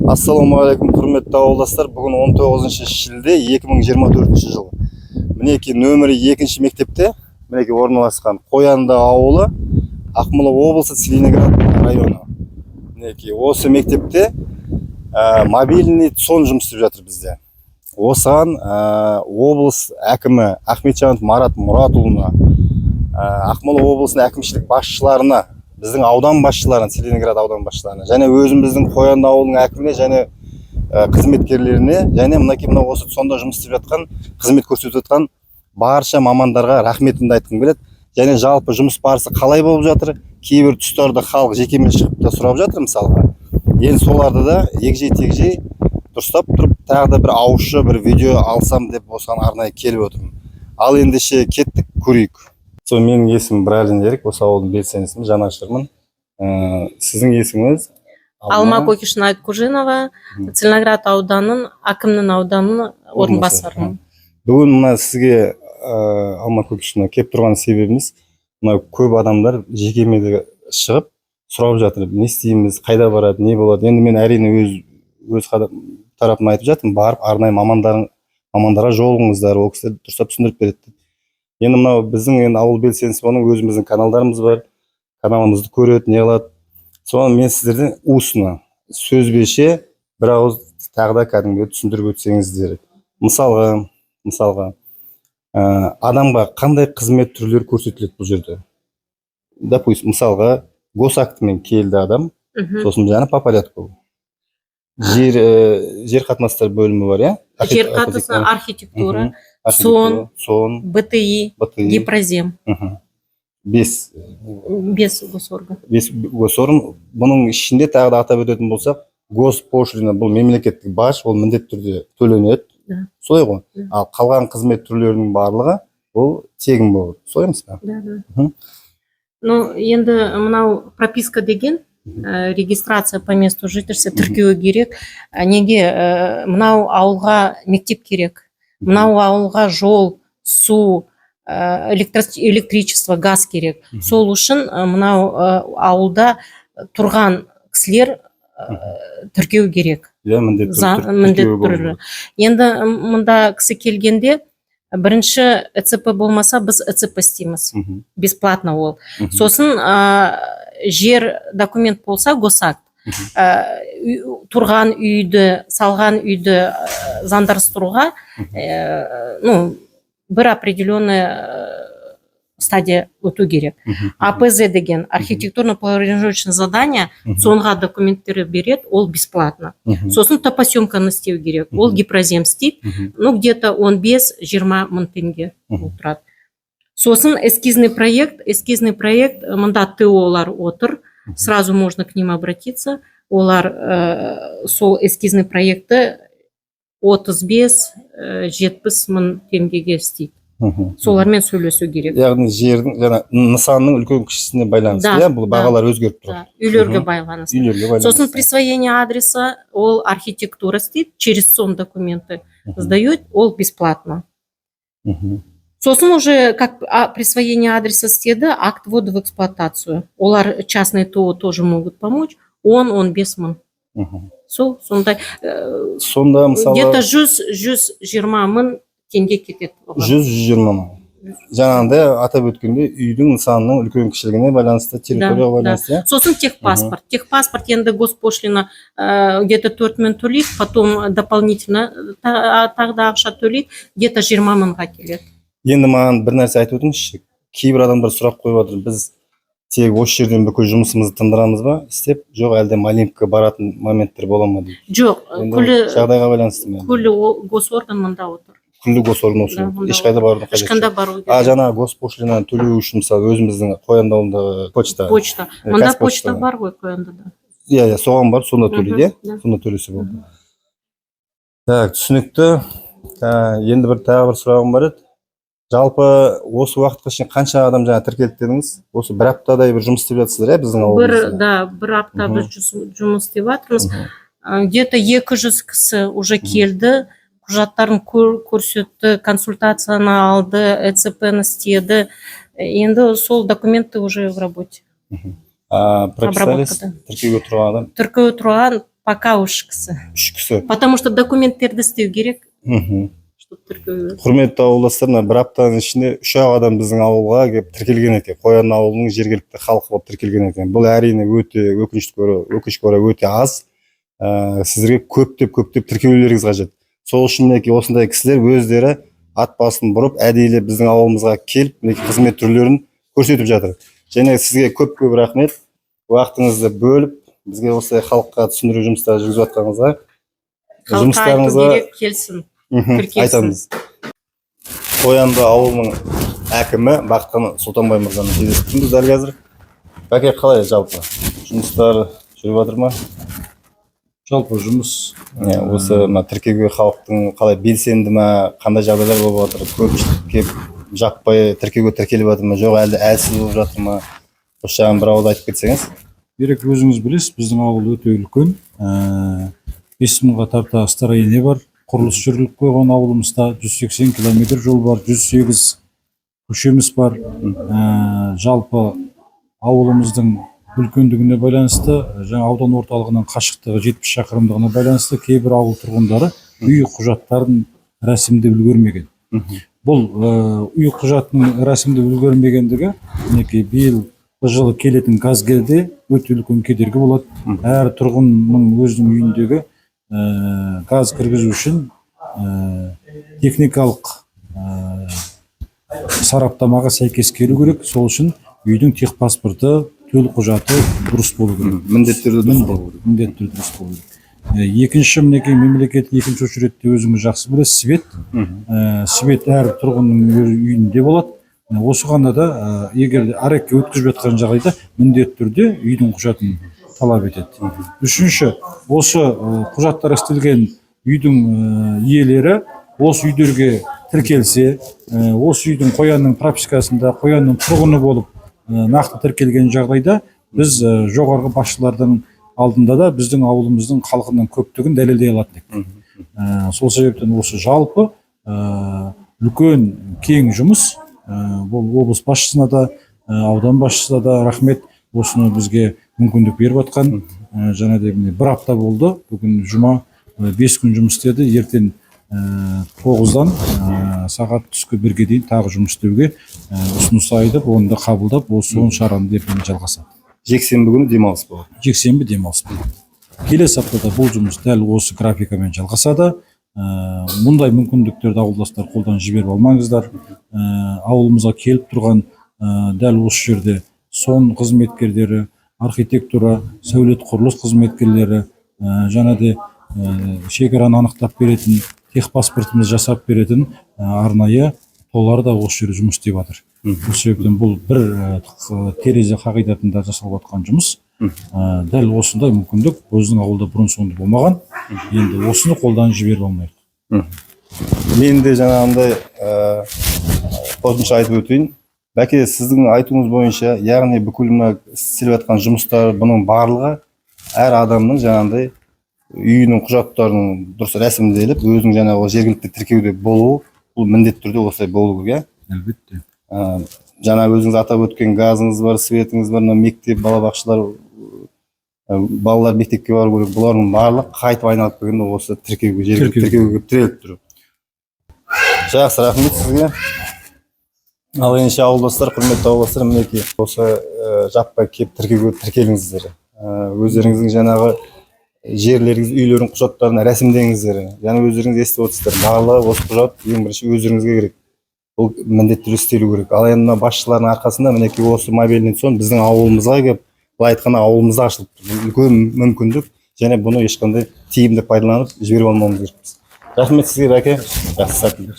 Ассалаумағалейкум, құрметті ауылдастар. Бүгін 19 шілде 2024 жыл. Мінеки нөмірі 2 мектепте мінеки орналасқан Қоянды ауылы, Ақмола облысы, Целиноград районы. Мінеки осы мектепте мобильный сон жұмыс істеп жатыр бізде. Осыған облыс әкімі Ахметжанов Марат Мұратұлына, Ақмола облысының әкімшілік басшыларына, біздің аудан басшыларына, Целиноград аудан басшыларына, және өзіміздің Қоянды ауылының әкіміне, және қызметкерлеріне, және мына осы сонда жұмыс істеп жатқан, қызмет көрсетіп жатқан барша мамандарға рахметімді айтқым келеді. Және жалпы жұмыс барысы қалай болып жатыр? Кейбір тұстарда халық жекемен шығып та сұрап жатыр, мысалға. Енді соларды да егжей-тегжей дұрыстап тұрып, тағы да бір ауызша бір видео алсам деп осыған арнайы келіп отырмын. Ал ендеше кеттік, көрейік. Менің есімім Бралин Ерік, осы ауылдың белсендісімін, жанашырмын. Сіздің есіміңіз? Алма Кокишина Кужинова, Целиноград ауданының, әкімнің ауданының орынбасарымын. Бүгін мына сізге Алма Кокишина келіп тұрған себебіміз, мына көп адамдар жекеменшікке шығып сұрап жатыр, не істейміз, қайда барады, не болады. Енді мен әрине өз тарапымнан айтып жатырмын, барып арнайы мамандарға жолығыңыздар, ол кісілер дұрыстап түсіндіріп береді. Енді мынау біздің ауыл белсендісі, оның өзіміздің каналдарымыз бар, каналымызды көреді, не қылады. Соған мен сіздерден устно, сөзбеше бір ауыз тағы да кәдімгі түсіндіріп өтсеңіздер. Мысалға, адамға қандай қызмет түрлері көрсетіледі бұл жерде? Допустим, мысалға, госактымен келді адам, сосын жаңа по порядку. Жер қатынастар бөлімі бар, я? Жер қатынастар, архитектура, сон, БТИ, Гипрозем. 5 госорган. 5 госорган. Бұның ішінде тағы да атап өтетін болсақ, госпошлина, бұл мемлекеттік баж, ол міндетті түрде төленеді. Солай ғой. Ал қалған қызмет түрлерінің барлығы ол тегін болады. Солай емес пе? Ну, енді мынау прописка деген, регистрация по месту жительства тіркеуі керек. Неге мынау ауылға мектеп керек, мынау ауылға жол, су, электричество, газ керек. Сол үшін мынау ауылда тұрған кісілер тіркеу керек. Міндетті түрде. Енді мұнда кісі келгенде бірінші ЭЦП болмаса, біз ЭЦП істейміз. Бесплатно ол. Сосын жер документ болса, госакт. Тұрған үйді, салған үйді заңдастыруға бір определенный стадия өту керек. АПЗ деген архитектурно-планировочное задание, сонға документтері береді, ол бесплатно. Сосын топосъемканы істеу керек, ол Гипрозем істейді, где-то 15-20 мың теңге отырады. Сосын эскизный проект, мында ТО-лар отыр, сразу можно к ним обратиться. Олар сол эскизный проекты 35-70 мың теңгеге істейді. Солармен сөйлесу керек. Яғни жердің, нысанның үлкен кішісіне байланысты, бұл бағалар өзгеріп тұр. Үйлерге байланысты. Сосын присвоение адреса, ол архитектура істейді, через сон документы сдают, ол бесплатно. Сосын уже как присвоение адреса істеді, акт ввода в эксплуатацию. Олар частные ТО тоже могут помочь, 10-15 мың. Сондай, где-то 120 мың теңге кетеді. 120 мың. Жаңағындай атап өткенде үйдің нысанының үлкен кішілігіне байланысты, территорияға байланысты. Сосын техпаспорт. Техпаспорт енді госпошлина где-то 4 мың төлейді, потом дополнительно тағы да ақша төлейді, где-то 20 мыңға келеді. Енді маған бір нәрсе айтып өтіңізші. Кейбір адамдар сұрақ қойып отыр, біз тек осы жерден бүкіл жұмысымызды тындырамыз ба, істеп, жоқ әлде маленький баратын моменттер бола ма дейді. Жоқ, жағдайға байланысты ма? Күлі госорган мында отыр. Күлі госорган осы. Ешқайда барудың қажеті жоқ. Ешқайда бару керек. Жаңа госпошлинаны төлеу үшін мысалы өзіміздің Қоянды ауылындағы почта. Мында почта бар ғой Қояндыда. Иә, соған барып сонда төлейді, сонда төлесе болды. Так, түсінікті. Енді тағы бір сұрағым бар еді. Жалпы осы уақытқа шейін қанша адам жаңа тіркелді дедіңіз? Осы бір аптадай бір жұмыс істеп жатсыздар, біздің ауылымызда? бір апта біз жұмыс істеп жатырмыз. Где-то 200 кісі уже келді, құжаттарын көрсетті, консультацияны алды, ЭЦП-ны істеді. Енді сол документы уже в работе. Прописались? Тіркеуге тұрған адам? Тіркеуге тұрған Пока 3 кісі. 3 кісі. Потому что документтерді істеу керек. Чтобы тіркеу. Құрметті ауылдастар, мына бір аптаның ішінде 3 адам біздің ауылға келіп тіркелген екен. Қоян ауылының жергілікті халқы болып тіркелген екен. Бұл әрине өте өкінішке орай өте аз. Сіздерге көптеп тіркеулеріңіз қажет. Сол үшін мінекей осындай кісілер өздері ат басын бұрып, әдейілеп біздің ауылымызға келіп, мінекей қызмет түрлерін көрсетіп жатыр. Және сізге көп рахмет. Уақытыңызды бөліп, бізге осылай халыққа түсіндіру жұмыстары жүргізіп жатқаныңызға. Халыққа айту керек, келсін. Айтамыз. Қоянды ауылының әкімі Бақытхан Сұлтанбай мырзаны кездестірдік дәл қазір. Бәке, қалай жалпы? Жұмыстар жүріп жатыр ма? Жалпы жұмыс осы тіркеуге халықтың қалай белсенді ме, қандай жағдайлар болып жатыр? Көпшілік келіп жаппай тіркеуге тіркеліп жатыр ма, жоқ әлде әлсіз болып жатыр ма? Осы жағын бір ауылда айтып кетсеңіз. Берек, өзіңіз білесіз, біздің ауыл өте үлкен. 5000-ға тарта строение бар. Құрылыс жүргізіліп қойған ауылымызда 180 километр жол бар, 108 көшеміз бар. Жалпы ауылымыздың үлкендігіне байланысты, жаңа аудан орталығынан қашықтығы 70 шақырымдығына байланысты кейбір ауыл тұрғындары үй құжаттарын рәсімдеп үлгермеген. Бұл үй құжатының рәсімдеп үлгермегендігі мінекей биыл жылы келетін газгерде өте үлкен кедергі болады. Әр тұрғынның өзінің үйіндегі газ кіргізу үшін техникалық сараптамаға сәйкес келу керек. Сол үшін үйдің техпаспорты, төлқұжаты дұрыс болу керек. Міндетті түрде дұрыс болу керек. Міндетті түрде дұрыс болу керек. Екінші, мінекей мемлекет екінші очередте өзіңіз жақсы білесіз, свет әр тұрғынның үйінде болады. Осыған да егер арекке өткізіп жатқан жағдайда міндетті түрде үйдің құжатын талап етеді. Үшінші, осы құжаттар істелген үйдің иелері осы үйдерге тіркелсе, осы үйдің қоянның пропискасында қоянның тұрғыны болып нақты тіркелген жағдайда біз жоғарғы басшылардың алдында да біздің ауылымыздың халқының көптігін дәлелдей алатын. Сол себептен осы жалпы үлкен кең жұмыс. Бұл облыс басшысына да, аудан басшысына да рахмет, осыны бізге мүмкіндік беріп жатқан. Жаңа бір апта болды, бүгін жұма 5 күн жұмыс істеді. Ертең 9-дан сағат түскі 1-ге дейін тағы жұмыс істеуге ұсыныс айтып, оны да қабылдап, осы шараны ертең жалғасады. Жексенбі күні демалыс болады. Жексенбі демалыс болады. Келесі аптада бұл жұмыс дәл осы графикамен жалғасады. Мұндай мүмкіндіктерді ауылдастар қолдан жіберіп алмаңыздар. Ауылымызға келіп тұрған дәл осы жерде сон қызметкерлері, архитектура, сәулет құрылыс қызметкерлері, жаңа де шекараны анықтап беретін, техпаспортымыз жасап беретін арнайы толар да осы жерде жұмыс істеп жатыр. Осы себептен бұл бір терезе қағидатында жасалып жатқан жұмыс. Дәл осындай мүмкіндік өзінің ауылда бұрын-соңды болмаған. Енді осыны қолдан жіберіп алмайық. Мен де жаңағындай қосымша айтып өтейін. Бәке, сіздің айтуыңыз бойынша, яғни бүкіл мына істеліп жатқан жұмыстар, бұның барлығы әр адамның жаңағындай үйінің құжаттарының дұрыс рәсімделіп, өзінің жаңағы жергілікті тіркеуде болуы, бұл міндетті түрде осылай болу керек. Әлбетте. Жаңа өзіңіз атап өткен газыңыз бар, светіңіз бар, мектеп, балабақшалар, балалар мектепке бару керек. Бұлардың барлық қайтып айналып келгенде осы тіркеуге тіреліп тұр. Жақсы, рахмет сізге. Ал ендеше ауылдастар, құрметті ауылдастар, мінекей осы жаппай келіп тіркеуге тіркеліңіздер. Өздеріңіздің жаңағы жерлеріңіз, үйлердің құжаттарын рәсімдеңіздер. Яғни өздеріңіз естіп отырсыздар. Барлығы осы құжат ең бірінші өздеріңізге керек. Бұл міндетті түрде істелу керек. Ал енді басшылардың арқасында мінекей осы мобильный сон біздің ауылымызға келіп, былай айтқанда ауылымызда ашылып тұр. Үлкен мүмкіндік, және бұны ешқандай тиімді пайдаланып жіберіп алмауымыз керекпіз. Рахмет сізге, Бәке. Жақсы сәттілік.